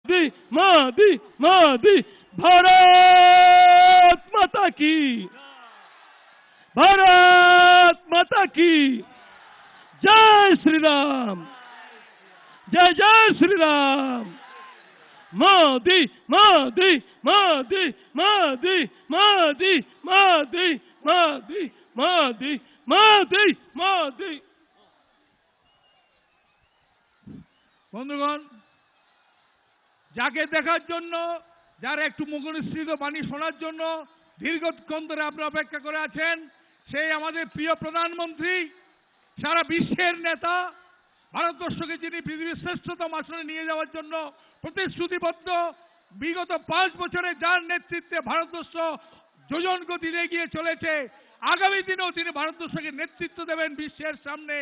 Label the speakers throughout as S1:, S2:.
S1: मोदी मोदी मोदी भारत माता की, भारत माता की जय श्री राम, जय जय श्री राम। मोदी मोदी मोदी मोदी मोदी मोदी मोदी मोदी मोदी मोदी।
S2: বন্ধুগণ, যাকে দেখার জন্য, যারা একটু মুখনিসৃত বাণী শোনার জন্য দীর্ঘক্ষণ ধরে আপনারা অপেক্ষা করে আছেন, সেই আমাদের প্রিয় প্রধানমন্ত্রী, সারা বিশ্বের নেতা, ভারতবর্ষকে যিনি পৃথিবীর শ্রেষ্ঠতম আসনে নিয়ে যাওয়ার জন্য প্রতিশ্রুতিবদ্ধ, বিগত 5 বছরে যার নেতৃত্বে ভারতবর্ষ যোজন গতিতে এগিয়ে চলেছে, আগামী দিনেও তিনি ভারতবর্ষকে নেতৃত্ব দেবেন বিশ্বের সামনে।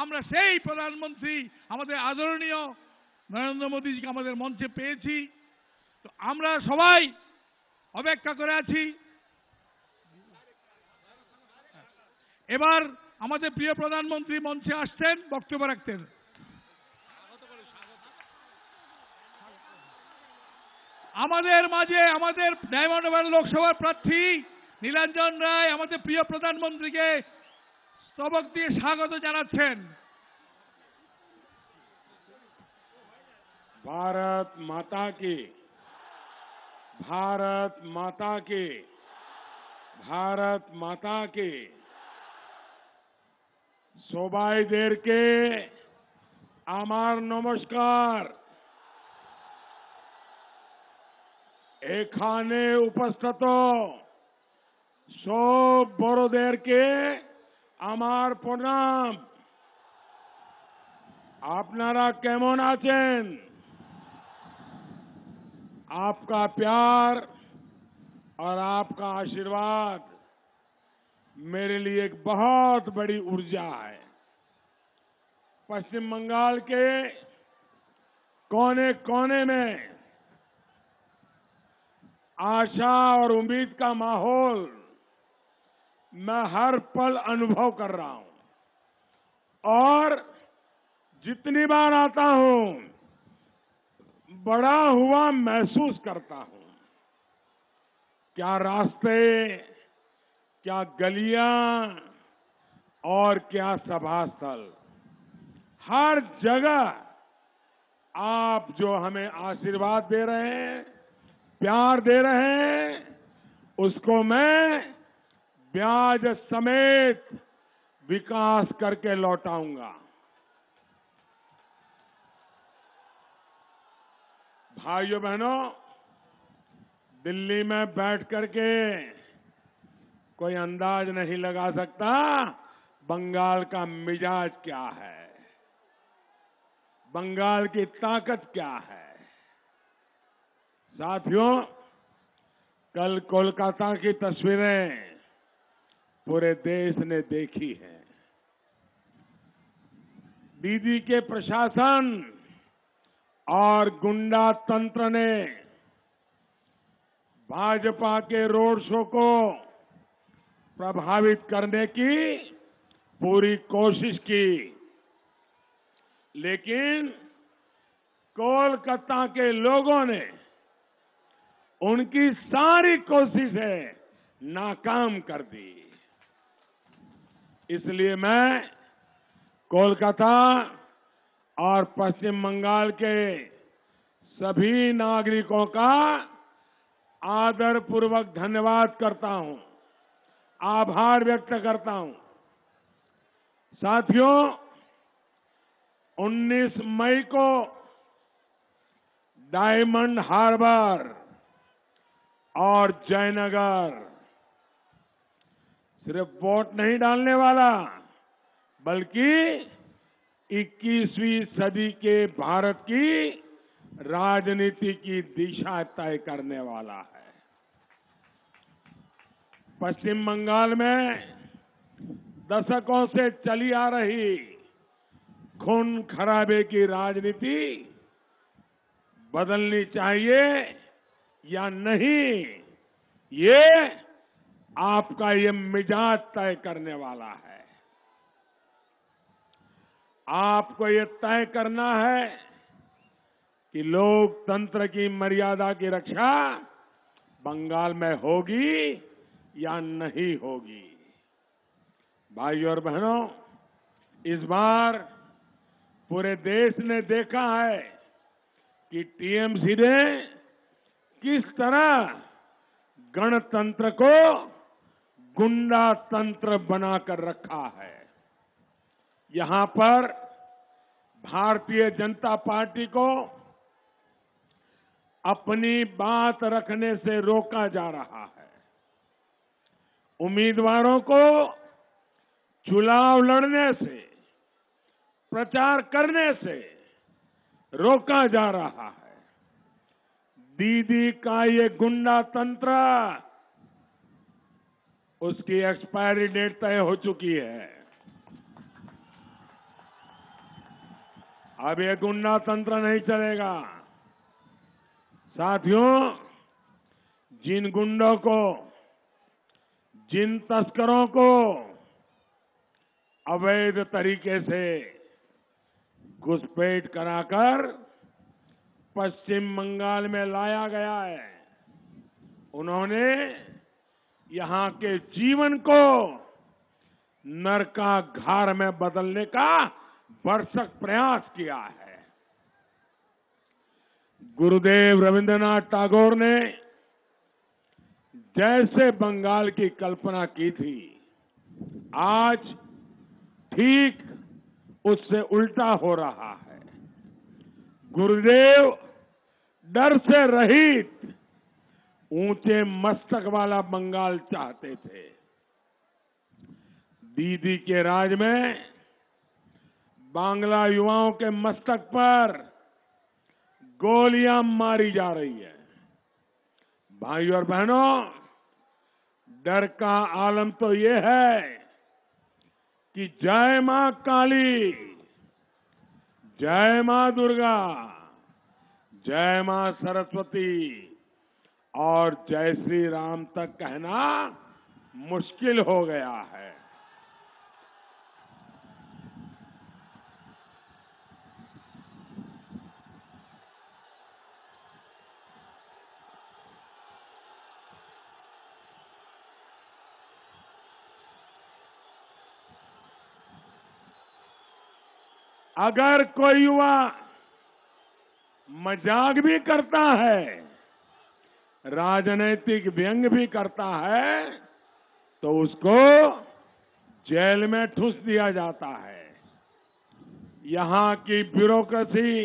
S2: আমরা সেই প্রধানমন্ত্রী আমাদের আদরণীয় নরেন্দ্র মোদীজিকে আমাদের মঞ্চে পেয়েছি। তো আমরা সবাই অপেক্ষা করে আছি। এবার আমাদের প্রিয় প্রধানমন্ত্রী মঞ্চে আসছেন বক্তব্য রাখতেন। আমাদের মাঝে আমাদের ডায়মন্ড হারবার লোকসভার প্রার্থী নীলাঞ্জন রায় আমাদের প্রিয় প্রধানমন্ত্রীকে স্তবক দিয়ে স্বাগত জানাচ্ছেন।
S3: भारत माता की, भारत माता की, भारत माता की। সবাইদেরকে আমার নমস্কার। এখানে উপস্থিত সব বড়দেরকে আমার প্রণাম। আপনারা কেমন আছেন? आपका प्यार और आपका आशीर्वाद मेरे लिए एक बहुत बड़ी ऊर्जा है। पश्चिम बंगाल के कोने कोने में आशा और उम्मीद का माहौल मैं हर पल अनुभव कर रहा हूं और जितनी बार आता हूं बड़ा हुआ महसूस करता हूं। क्या रास्ते, क्या गलियां और क्या सभा स्थल, हर जगह आप जो हमें आशीर्वाद दे रहे हैं, प्यार दे रहे हैं, उसको मैं ब्याज समेत विकास करके लौटाऊंगा। भाइयों बहनों, दिल्ली में बैठ करके कोई अंदाज नहीं लगा सकता बंगाल का मिजाज क्या है, बंगाल की ताकत क्या है। साथियों, कल कोलकाता की तस्वीरें पूरे देश ने देखी हैं। दीदी के प्रशासन और गुंडा तंत्र ने भाजपा के रोड शो को प्रभावित करने की पूरी कोशिश की, लेकिन कोलकाता के लोगों ने उनकी सारी कोशिशें नाकाम कर दी। इसलिए मैं कोलकाता और पश्चिम बंगाल के सभी नागरिकों का आदरपूर्वक धन्यवाद करता हूं, आभार व्यक्त करता हूं। साथियों, 19 मई को डायमंड हार्बर और जयनगर सिर्फ वोट नहीं डालने वाला, बल्कि 21वीं सदी के भारत की राजनीति की दिशा तय करने वाला है। पश्चिम बंगाल में दशकों से चली आ रही खून खराबे की राजनीति बदलनी चाहिए या नहीं, ये आपका ये मिजाज तय करने वाला है। आपको ये तय करना है कि लोकतंत्र की मर्यादा की रक्षा बंगाल में होगी या नहीं होगी। भाइयों और बहनों, इस बार पूरे देश ने देखा है कि टीएमसी ने किस तरह गणतंत्र को गुंडा तंत्र बनाकर रखा है। यहां पर भारतीय जनता पार्टी को अपनी बात रखने से रोका जा रहा है। उम्मीदवारों को चुनाव लड़ने से, प्रचार करने से रोका जा रहा है। दीदी का ये गुंडा तंत्र, उसकी एक्सपायरी डेट तय हो चुकी है। अब ये गुंडा तंत्र नहीं चलेगा। साथियों, जिन गुंडों को, जिन तस्करों को अवैध तरीके से घुसपैठ कराकर पश्चिम बंगाल में लाया गया है, उन्होंने यहां के जीवन को नरकाघार में बदलने का भरसक प्रयास किया है। गुरुदेव रविंद्रनाथ टैगोर ने जैसे बंगाल की कल्पना की थी, आज ठीक उससे उल्टा हो रहा है। गुरुदेव डर से रहित ऊंचे मस्तक वाला बंगाल चाहते थे। दीदी के राज में बांग्ला युवाओं के मस्तक पर गोलियां मारी जा रही है। भाइयों और बहनों, डर का आलम तो ये है कि जय मां काली, जय मां दुर्गा, जय मां सरस्वती और जय श्री राम तक कहना मुश्किल हो गया है। अगर कोई युवा मजाक भी करता है, राजनीतिक व्यंग भी करता है, तो उसको जेल में ठूस दिया जाता है। यहां की ब्यूरोक्रेसी,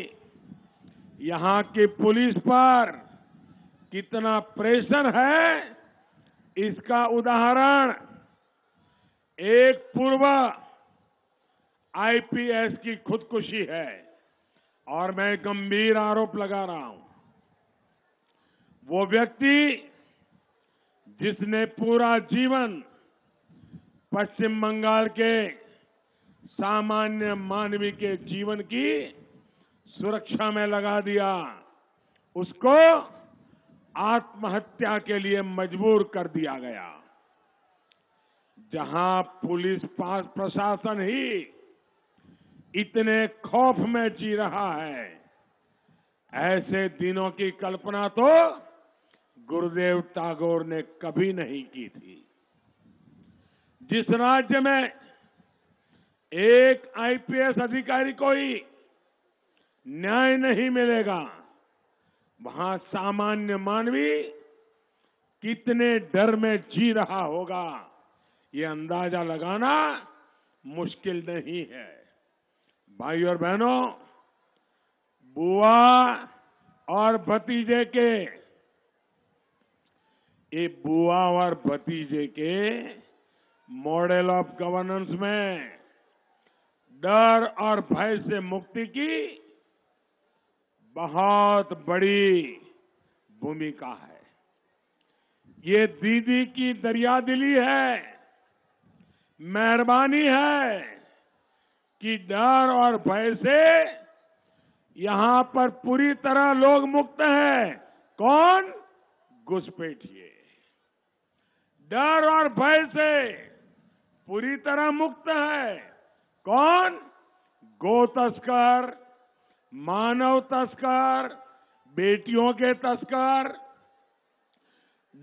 S3: यहां की पुलिस पर कितना प्रेशर है, इसका उदाहरण एक पूर्व आईपीएस की खुदकुशी है और मैं गंभीर आरोप लगा रहा हूं। वो व्यक्ति जिसने पूरा जीवन पश्चिम बंगाल के सामान्य मानवी के जीवन की सुरक्षा में लगा दिया, उसको आत्महत्या के लिए मजबूर कर दिया गया। जहां पुलिस प्रशासन ही इतने खौफ में जी रहा है, ऐसे दिनों की कल्पना तो गुरुदेव टैगोर ने कभी नहीं की थी। जिस राज्य में एक आईपीएस अधिकारी को ही न्याय नहीं मिलेगा, वहां सामान्य मानवी कितने डर में जी रहा होगा, ये अंदाजा लगाना मुश्किल नहीं है। भाइयों और बहनों, बुआ और भतीजे के, ये बुआ और भतीजे के मॉडल ऑफ गवर्नेंस में डर और भय से मुक्ति की बहुत बड़ी भूमिका है। ये दीदी की दरियादिली है, मेहरबानी है कि डर और भय से यहां पर पूरी तरह लोग मुक्त हैं। कौन? घुसपैठिए। डर और भय से पूरी तरह मुक्त है। कौन? गो तस्कर, मानव तस्कर, बेटियों के तस्कर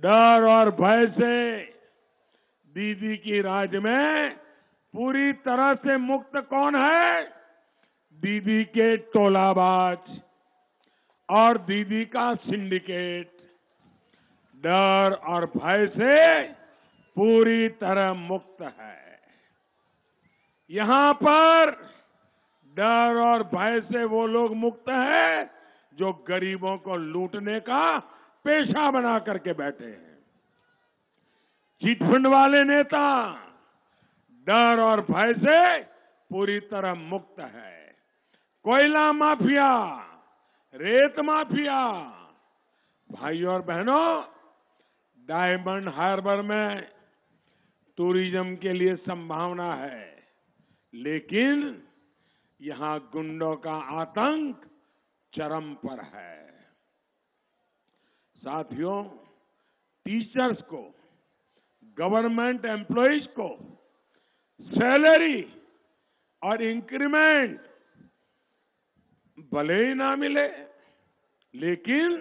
S3: डर और भय से दीदी की राज में पूरी तरह से मुक्त कौन है? दीदी के टोलाबाज और दीदी का सिंडिकेट डर और भय से पूरी तरह मुक्त है। यहां पर डर और भय से वो लोग मुक्त हैं जो गरीबों को लूटने का पेशा बना करके बैठे हैं। चिटफंड वाले नेता डर और भय से पूरी तरह मुक्त है। कोयला माफिया, रेत माफिया, भाइयों और बहनों, डायमंड हार्बर में टूरिज्म के लिए संभावना है, लेकिन यहां गुंडों का आतंक चरम पर है। साथियों, टीचर्स को, गवर्नमेंट एम्प्लॉइज को सैलरी और इंक्रीमेंट भले ही ना मिले, लेकिन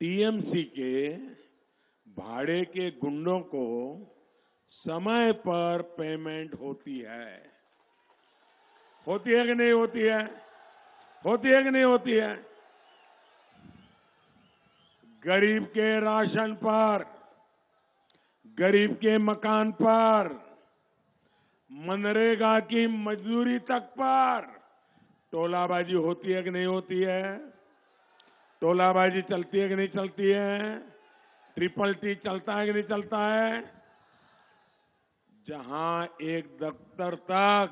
S3: टीएमसी के भाड़े के गुंडों को समय पर पेमेंट होती है। होती है कि नहीं होती है? होती है कि नहीं होती है? गरीब के राशन पर, गरीब के मकान पर, मनरेगा की मजदूरी तक पर टोलाबाजी होती है कि नहीं होती है? टोलाबाजी चलती है कि नहीं चलती है? ट्रिपल टी चलता है कि नहीं चलता है? जहां एक दफ्तर तक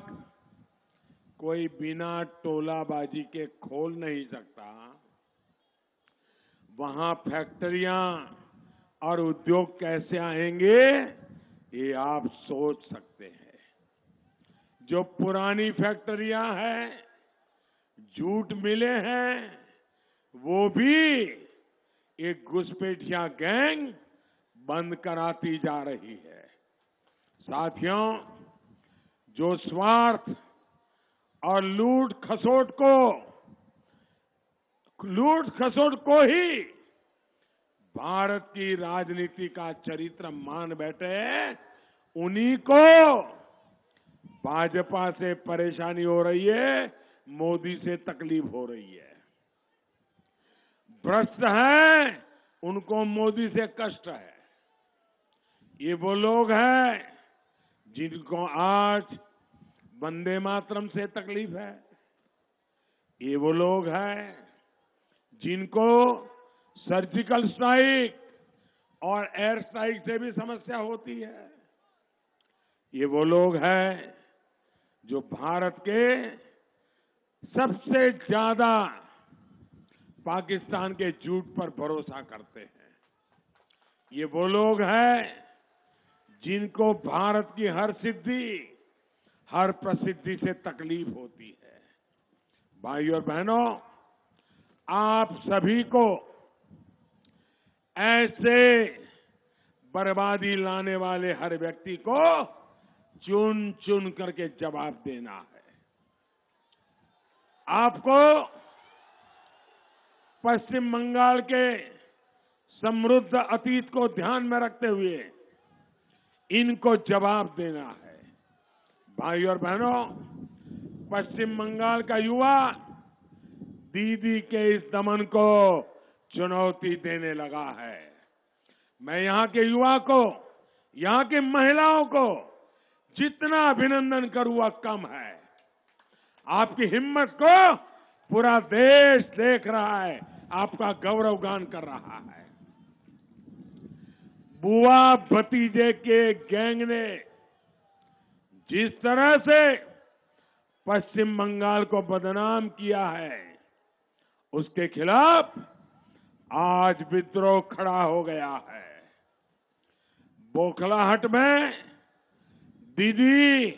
S3: कोई बिना टोलाबाजी के खोल नहीं सकता, वहां फैक्ट्रियां और उद्योग कैसे आएंगे, ये आप सोच सकते हैं। जो पुरानी फैक्ट्रियां हैं, झूठ मिले हैं, वो भी एक घुसपैठिया गैंग बंद कराती जा रही है। साथियों, जो स्वार्थ और लूट खसोट को ही भारत की राजनीति का चरित्र मान बैठे हैं, उन्हीं को भाजपा से परेशानी हो रही है, मोदी से तकलीफ हो रही है। भ्रष्ट हैं, उनको मोदी से कष्ट है। ये वो लोग हैं जिनको आज वंदे मातरम से तकलीफ है। ये वो लोग हैं जिनको सर्जिकल स्ट्राइक और एयर स्ट्राइक से भी समस्या होती है। ये वो लोग हैं जो भारत के सबसे ज्यादा पाकिस्तान के झूठ पर भरोसा करते हैं। ये वो लोग हैं जिनको भारत की हर सिद्धि, हर प्रसिद्धि से तकलीफ होती है। भाइयों और बहनों, आप सभी को ऐसे बर्बादी लाने वाले हर व्यक्ति को चुन चुन करके जवाब देना है। आपको पश्चिम बंगाल के समृद्ध अतीत को ध्यान में रखते हुए इनको जवाब देना है। भाइयों और बहनों, पश्चिम बंगाल का युवा दीदी के इस दमन को चुनौती देने लगा है। मैं यहां के युवा को, यहां की महिलाओं को जितना अभिनंदन करूं वह कम है। आपकी हिम्मत को पूरा देश देख रहा है, आपका गौरवगान कर रहा है। बुआ भतीजे के गैंग ने जिस तरह से पश्चिम बंगाल को बदनाम किया है, उसके खिलाफ आज विद्रोह खड़ा हो गया है। बोखलाहट में दीदी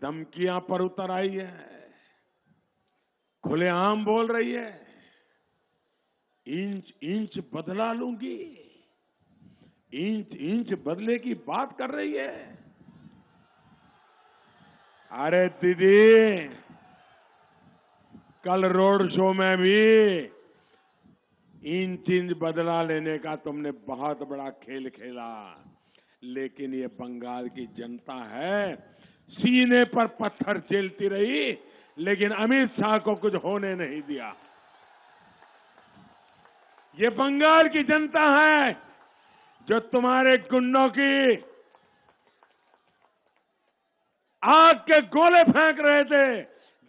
S3: धमकियां पर उतर आई है, खुलेआम बोल रही है, इंच इंच बदला लूंगी, इंच इंच बदले की बात कर रही है। अरे दीदी, कल रोड शो में भी इंच इंच बदला लेने का तुमने बहुत बड़ा खेल खेला, लेकिन ये बंगाल की जनता है, सीने पर पत्थर झेलती रही, लेकिन अमित शाह को कुछ होने नहीं दिया। ये बंगाल की जनता है जो तुम्हारे गुंडों की आग के गोले फेंक रहे थे,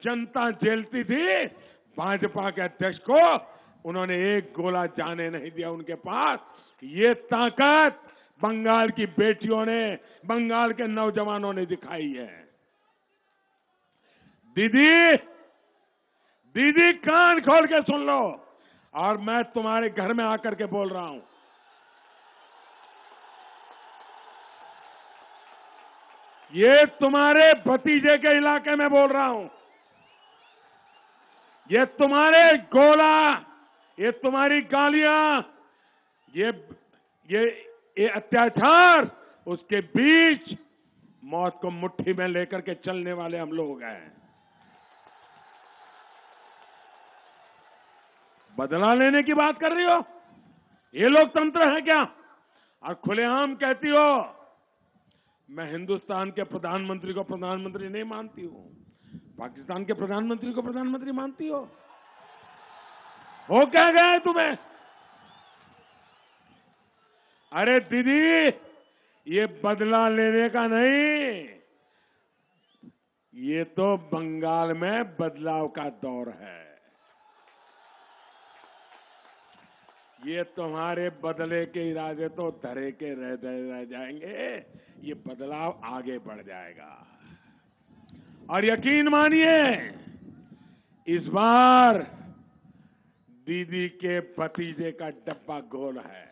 S3: जनता झेलती थी। भाजपा के अध्यक्ष को उन्होंने एक गोला जाने नहीं दिया उनके पास। ये ताकत बंगाल की बेटियों ने, बंगाल के नौजवानों ने दिखाई है। दीदी, दीदी कान खोल के सुन लो, और मैं तुम्हारे घर में आकर के बोल रहा हूं। ये तुम्हारे भतीजे के इलाके में बोल रहा हूं। ये तुम्हारे गोला, ये तुम्हारी गालियां, ये अत्याचार, उसके बीच मौत को मुट्ठी में लेकर के चलने वाले हम लोग हैं। बदला लेने की बात कर रही हो? ये लोकतंत्र है क्या? और खुलेआम कहती हो मैं हिंदुस्तान के प्रधानमंत्री को प्रधानमंत्री नहीं मानती हूं, पाकिस्तान के प्रधानमंत्री को प्रधानमंत्री मानती हो क्या गया है तुम्हें? अरे दीदी, ये बदला लेने का नहीं, ये तो बंगाल में बदलाव का दौर है। ये तुम्हारे बदले के इरादे तो धरे के रह जाएंगे, ये बदलाव आगे बढ़ जाएगा। और यकीन मानिए, इस बार दीदी के भतीजे का डब्बा गोल है।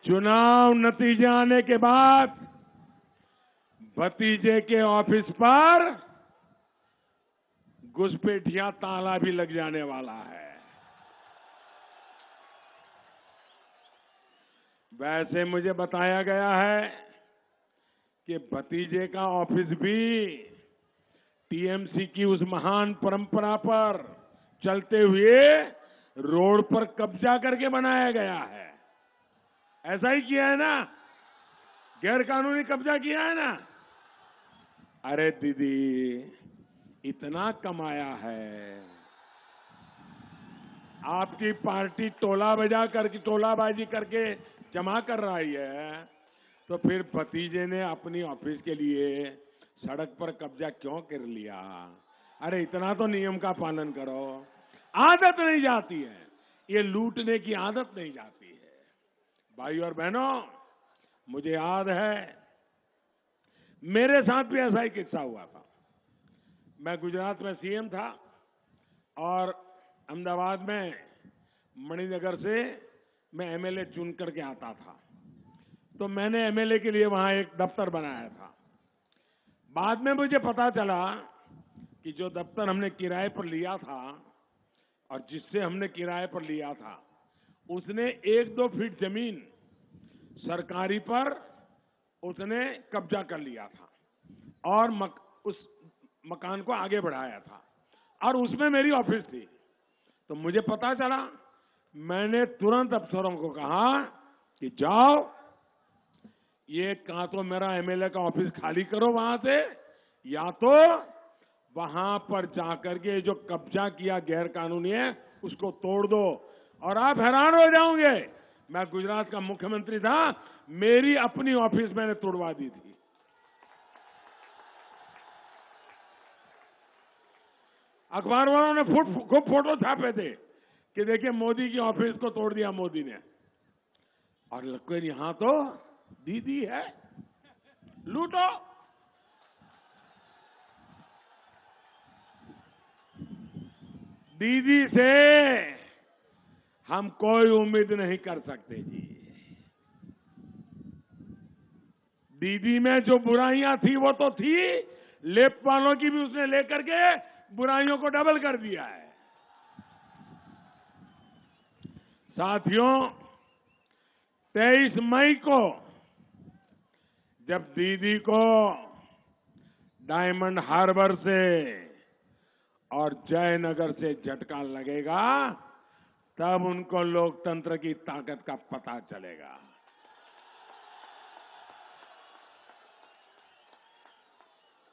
S3: चुनाव नतीजे आने के बाद भतीजे के ऑफिस पर घुसपैठिया ताला भी लग जाने वाला है। वैसे मुझे बताया गया है कि भतीजे का ऑफिस भी टीएमसी की उस महान परंपरा पर चलते हुए रोड पर कब्जा करके बनाया गया है। ऐसा ही किया है ना? गैर कानूनी कब्जा किया है ना? अरे दीदी, इतना कमाया है, आपकी पार्टी टोलाबाजी करके जमा कर रही है, तो फिर भतीजे ने अपनी ऑफिस के लिए सड़क पर कब्जा क्यों कर लिया? अरे इतना तो नियम का पालन करो। आदत नहीं जाती है, ये लूटने की आदत नहीं जाती है। भाई और बहनों, मुझे याद है मेरे साथ भी ऐसा ही किस्सा हुआ था। मैं गुजरात में सीएम था और अहमदाबाद में मणिनगर से मैं एमएलए चुन करके आता था, तो मैंने एमएलए के लिए वहां एक दफ्तर बनाया था। बाद में मुझे पता चला कि जो दफ्तर हमने किराए पर लिया था और जिससे हमने किराए पर लिया था, उसने 1-2 फीट जमीन सरकारी पर उसने कब्जा कर लिया था और उस मकान को आगे बढ़ाया था, और उसमें मेरी ऑफिस थी। तो मुझे पता चला, मैंने तुरंत अफसरों को कहा कि जाओ, ये कहा तो मेरा एमएलए का ऑफिस खाली करो वहां से, या तो वहां पर जाकर के जो कब्जा किया गैर कानूनी है उसको तोड़ दो। और आप हैरान हो जाओगे, मैं गुजरात का मुख्यमंत्री था, मेरी अपनी ऑफिस मैंने तोड़वा दी थी। अखबार वालों ने खूब फोटो छापे थे कि देखिए मोदी की ऑफिस को तोड़ दिया मोदी ने, और लेकिन यहां तो दीदी है, लूटो। दीदी से हम कोई उम्मीद नहीं कर सकते जी। दीदी में जो बुराइयां थी वो तो थी, लेप वालों की भी उसने लेकर के बुराइयों को डबल कर दिया है। साथियों, 23 मई को जब दीदी को डायमंड हार्बर से और जयनगर से झटका लगेगा, तब उनको लोकतंत्र की ताकत का पता चलेगा।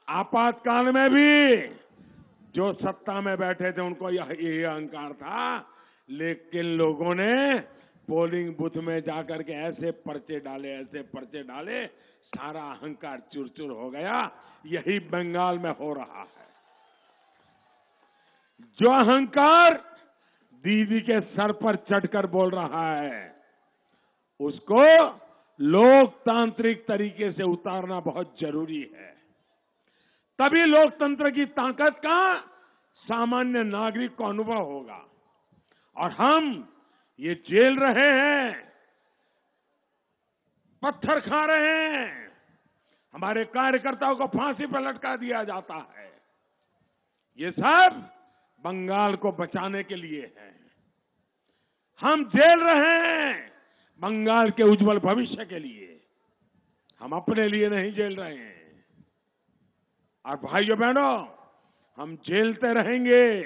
S3: आपातकाल में भी जो सत्ता में बैठे थे उनको यही अहंकार था, लेकिन लोगों ने पोलिंग बूथ में जाकर के ऐसे पर्चे डाले, सारा अहंकार चूर-चूर हो गया। यही बंगाल में हो रहा है। जो अहंकार दीदी के सर पर चढ़कर बोल रहा है, उसको लोकतांत्रिक तरीके से उतारना बहुत जरूरी है। तभी लोकतंत्र की ताकत का सामान्य नागरिक को अनुभव होगा। और हम ये झेल रहे हैं, पत्थर खा रहे हैं, हमारे कार्यकर्ताओं को फांसी पर लटका दिया जाता है, ये सब बंगाल को बचाने के लिए है। हम झेल रहे हैं बंगाल के उज्जवल भविष्य के लिए, हम अपने लिए नहीं झेल रहे हैं। और भाइयों बहनों, हम झेलते रहेंगे,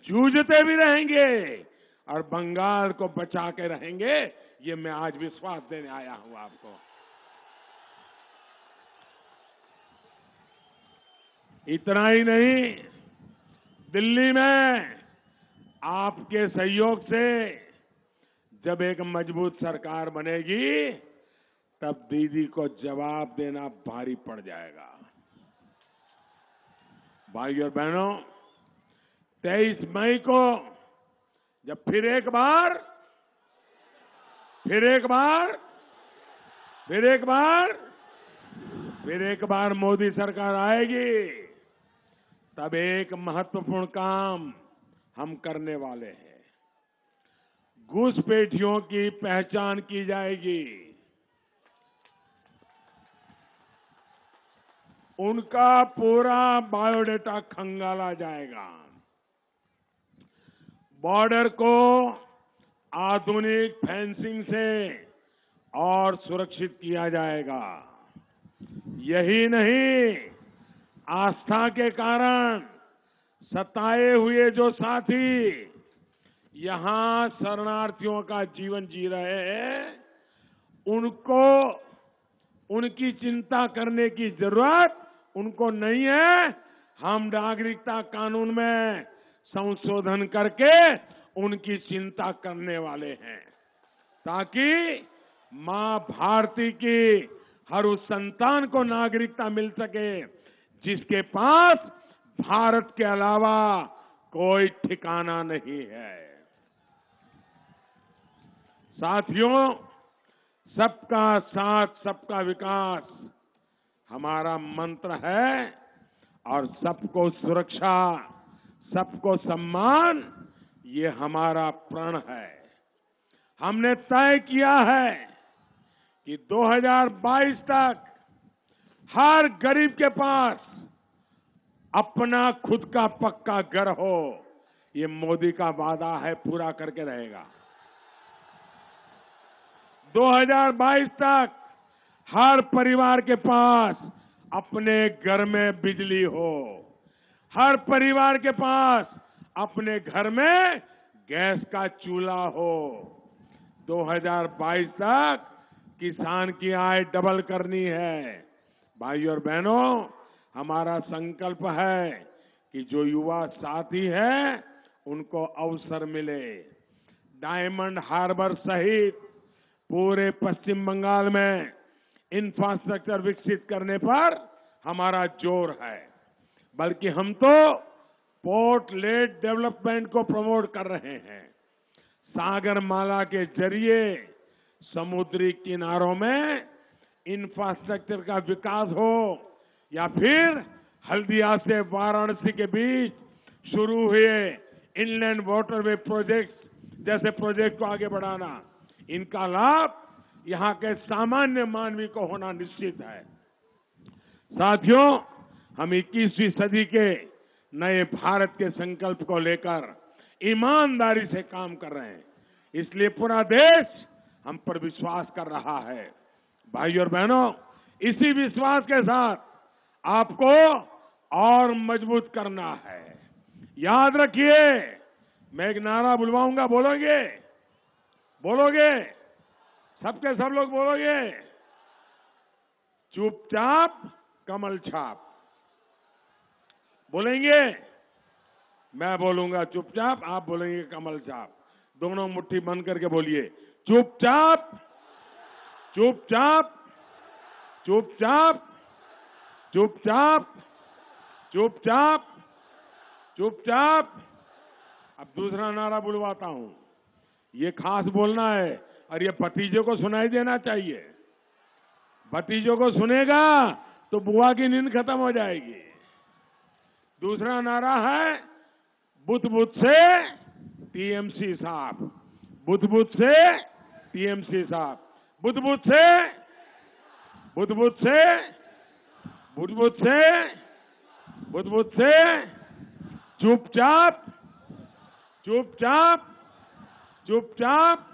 S3: जूझते भी रहेंगे और बंगाल को बचा के रहेंगे, ये मैं आज विश्वास देने आया हूं आपको। इतना ही नहीं, दिल्ली में आपके सहयोग से जब एक मजबूत सरकार बनेगी, तब दीदी को जवाब देना भारी पड़ जाएगा। भाइयों और बहनों, 23 मई को जब फिर एक बार मोदी सरकार आएगी, तब एक महत्वपूर्ण काम हम करने वाले हैं। घुसपैठियों की पहचान की जाएगी, उनका पूरा बायोडेटा खंगाला जाएगा, बॉर्डर को आधुनिक फेंसिंग से और सुरक्षित किया जाएगा। यही नहीं, आस्था के कारण सताए हुए जो साथी यहां शरणार्थियों का जीवन जी रहे हैं, उनको उनकी चिंता करने की जरूरत उनको नहीं है। हम नागरिकता कानून में संशोधन करके उनकी चिंता करने वाले हैं, ताकि मां भारती की हर उस संतान को नागरिकता मिल सके जिसके पास भारत के अलावा कोई ठिकाना नहीं है। साथियों, सबका साथ सबका विकास हमारा मंत्र है और सबको सुरक्षा, सबको सम्मान, ये हमारा प्रण है। हमने तय किया है कि 2022 तक हर गरीब के पास अपना खुद का पक्का घर हो। ये मोदी का वादा है, पूरा करके रहेगा। 2022 तक हर परिवार के पास अपने घर में बिजली हो, हर परिवार के पास अपने घर में गैस का चूल्हा हो। 2022 तक किसान की आय डबल करनी है। भाइयों और बहनों, हमारा संकल्प है कि जो युवा साथी हैं उनको अवसर मिले। डायमंड हार्बर सहित पूरे पश्चिम बंगाल में इंफ्रास्ट्रक्चर विकसित करने पर हमारा जोर है, बल्कि हम तो पोर्ट लेड डेवलपमेंट को प्रमोट कर रहे हैं। सागरमाला के जरिए समुद्री किनारों में इंफ्रास्ट्रक्चर का विकास हो, या फिर हल्दिया से वाराणसी के बीच शुरू हुए इनलैंड वाटरवे प्रोजेक्ट जैसे प्रोजेक्ट को आगे बढ़ाना, इनका लाभ यहां के सामान्य मानवी को होना निश्चित है। साथियों, हम 21वीं सदी के नए भारत के संकल्प को लेकर ईमानदारी से काम कर रहे हैं। इसलिए पूरा देश हम पर विश्वास कर रहा है। भाइयों और बहनों, इसी विश्वास के साथ आपको और मजबूत करना है। याद रखिए, मैं एक नारा बुलवाऊंगा, बोलोगे? बोलोगे? सबके सब लोग बोलोगे? चुपचाप कमल छाप। बोलेंगे? मैं बोलूंगा चुपचाप, आप बोलेंगे कमल छाप। दोनों मुट्ठी बंद करके बोलिए, चुपचाप, चुपचाप, चुपचाप, चुपचाप, चुपचाप, चुपचाप। अब दूसरा नारा बुलवाता हूं। ये खास बोलना है और ये भतीजों को सुनाई देना चाहिए। भतीजों को सुनेगा तो बुआ की नींद खत्म हो जाएगी। दूसरा नारा है, बुध बुध से टीएमसी साहब, बुध बुध से टीएमसी साहब, बुध बुध से, बुध बुध से, बुध बुध से, बुध बुध से, चुपचाप, चुपचाप, चुपचाप,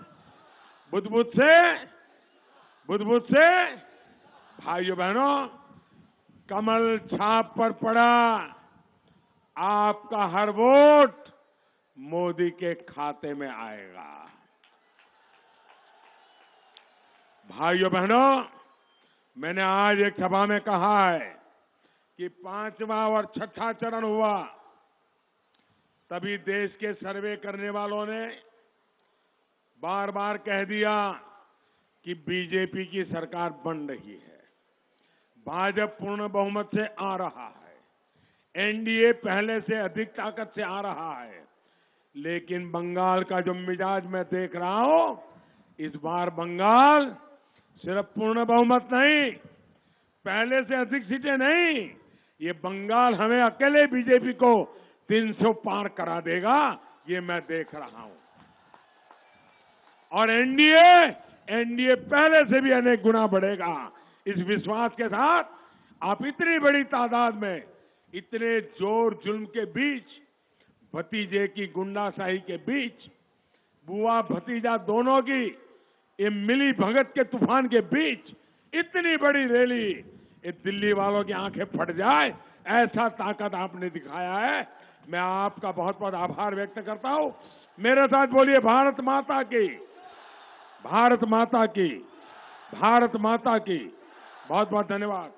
S3: बुध बुध से, बुध बुध से। भाइयों बहनों, कमल छाप पर पड़ा आपका हर वोट मोदी के खाते में आएगा। भाइयों बहनों, मैंने आज एक सभा में कहा है कि 5वां और 6ठा चरण हुआ, तभी देश के सर्वे करने वालों ने बार बार कह दिया कि बीजेपी की सरकार बन रही है, भाजपा पूर्ण बहुमत से आ रहा है, एनडीए पहले से अधिक ताकत से आ रहा है। लेकिन बंगाल का जो मिजाज मैं देख रहा हूं, इस बार बंगाल सिर्फ पूर्ण बहुमत नहीं, पहले से अधिक सीटें नहीं, ये बंगाल हमें अकेले बीजेपी को 300 पार करा देगा, ये मैं देख रहा हूं। और एनडीए पहले से भी अनेक गुना बढ़ेगा। इस विश्वास के साथ आप इतनी बड़ी तादाद में, इतने जोर जुल्म के बीच, भतीजे की गुंडाशाही के बीच, बुआ भतीजा दोनों की ये मिली भगत के तूफान के बीच इतनी बड़ी रैली, ये दिल्ली वालों की आंखें फट जाए, ऐसा ताकत आपने दिखाया है। मैं आपका बहुत बहुत आभार व्यक्त करता हूं। मेरे साथ बोलिए, भारत माता की, भारत माता की, भारत माता की। बहुत बहुत धन्यवाद।